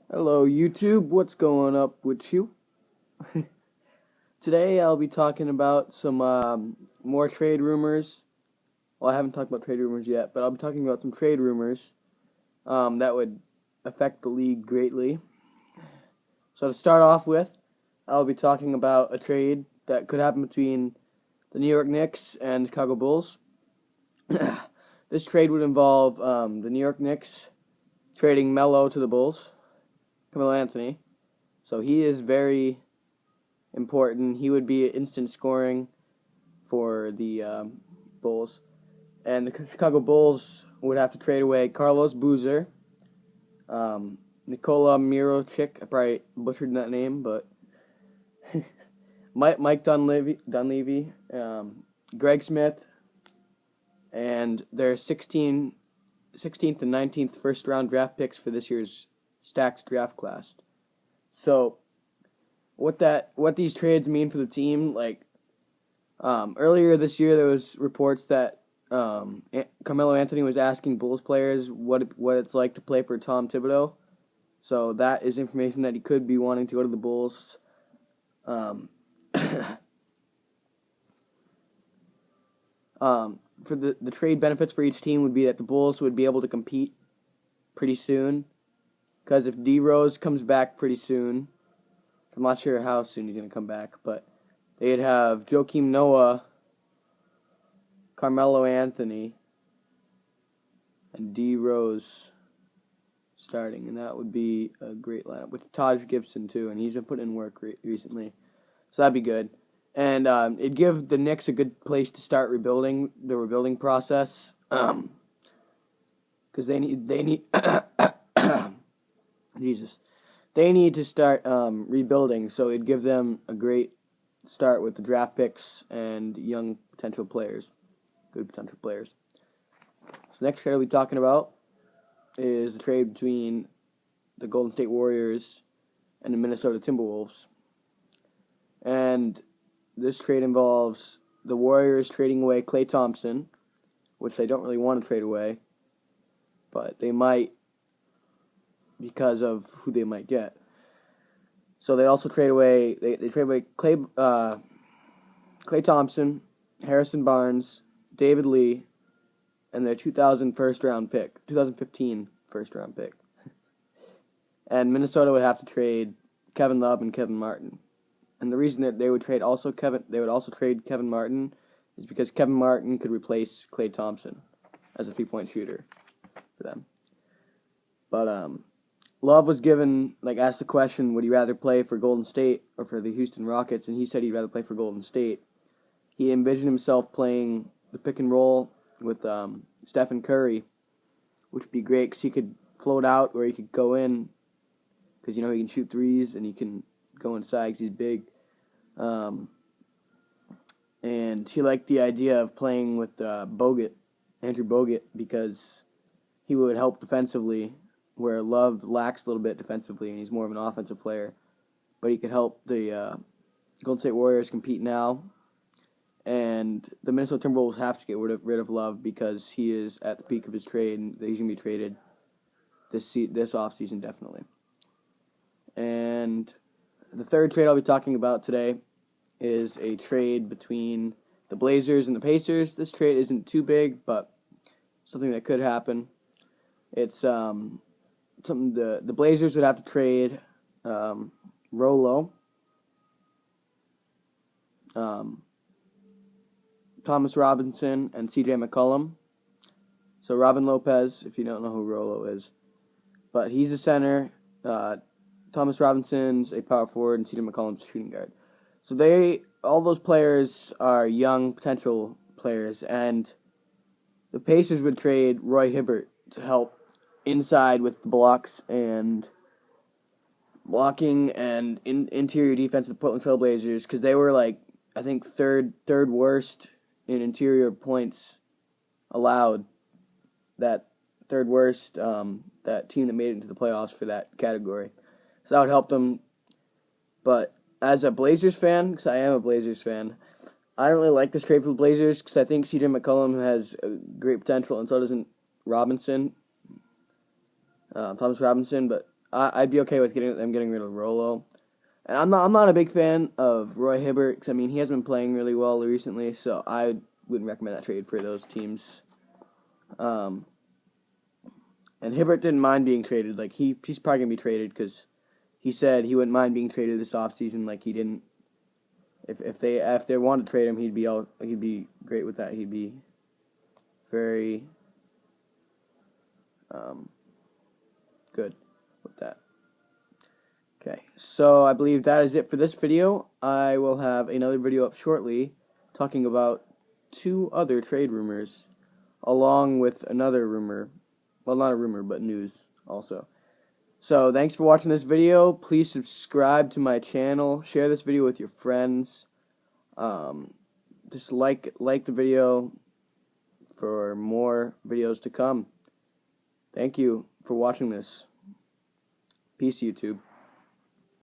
Hello YouTube, what's going up with you? Today I'll be talking about some more trade rumors. Well, I haven't talked about trade rumors yet, but I'll be talking about some trade rumors that would affect the league greatly. So to start off with, I'll be talking about a trade that could happen between the New York Knicks and Chicago Bulls. This trade would involve the New York Knicks trading Melo to the Bulls, Carmelo Anthony. So he is very important. He would be instant scoring for the Bulls. And the Chicago Bulls would have to trade away Carlos Boozer, Nikola Mirotic. I probably butchered that name, but Mike Dunleavy, Greg Smith, and their 16th and 19th first round draft picks for this year's stacked draft class. So what these trades mean for the team, earlier this year there was reports that Carmelo Anthony was asking Bulls players what it's like to play for Tom Thibodeau. So that is information that he could be wanting to go to the Bulls. For the trade benefits for each team would be that the Bulls would be able to compete pretty soon. Because if D Rose comes back pretty soon, I'm not sure how soon he's going to come back, but they'd have Joakim Noah, Carmelo Anthony, and D Rose starting, and that would be a great lineup with Taj Gibson too, and he's been putting in work recently, so that'd be good. And it'd give the Knicks a good place to start rebuilding the rebuilding process, because they need Jesus, they need to start rebuilding. So it'd give them a great start with the draft picks and young potential players, good potential players. So next trade I'll be talking about is the trade between the Golden State Warriors and the Minnesota Timberwolves. And this trade involves the Warriors trading away Klay Thompson, which they don't really want to trade away, but they might because of who they might get. So they also trade away Klay Thompson, Harrison Barnes, David Lee, and their 2015 first round pick. And Minnesota would have to trade Kevin Love and Kevin Martin. And the reason that they would also trade Kevin Martin is because Kevin Martin could replace Klay Thompson as a 3-point shooter for them. But Love was asked the question, would he rather play for Golden State or for the Houston Rockets? And he said he'd rather play for Golden State. He envisioned himself playing the pick and roll with Stephen Curry, which would be great because he could float out or he could go in because, he can shoot threes and he can go inside because he's big. And he liked the idea of playing with Andrew Bogut, because he would help defensively, where Love lacks a little bit defensively and he's more of an offensive player. But he could help the Golden State Warriors compete now. And the Minnesota Timberwolves have to get rid of Love because he is at the peak of his trade, and he's going to be traded this offseason definitely. And the third trade I'll be talking about today is a trade between the Blazers and the Pacers. This trade isn't too big, but something that could happen. It's something the Blazers would have to trade Rolo, Thomas Robinson, and C.J. McCollum. So Robin Lopez, if you don't know who Rolo is, but he's a center. Thomas Robinson's a power forward, and C.J. McCollum's a shooting guard. So all those players are young potential players, and the Pacers would trade Roy Hibbert to help inside with blocking and interior defense of the Portland Trail Blazers, because they were I think third worst in interior points allowed. That third worst, that team that made it into the playoffs for that category. So that would help them. But as a Blazers fan, because I am a Blazers fan, I don't really like this trade for the Blazers because I think C.J. McCollum has great potential, and so doesn't Thomas Robinson. But I'd be okay with getting rid of Rolo. And I'm not a big fan of Roy Hibbert, 'cause, I mean, he hasn't been playing really well recently, so I wouldn't recommend that trade for those teams. And Hibbert didn't mind being traded. Like, he's probably going to be traded because he said he wouldn't mind being traded this offseason. Like, he didn't. If they wanted to trade him, he'd be great with that. He'd be very good with that. Okay, so I believe that is it for this video. I will have another video up shortly talking about 2 other trade rumors, along with another rumor. Well, not a rumor, but news also. So, thanks for watching this video. Please subscribe to my channel. Share this video with your friends. Just like the video for more videos to come. Thank you for watching this. Peace, YouTube.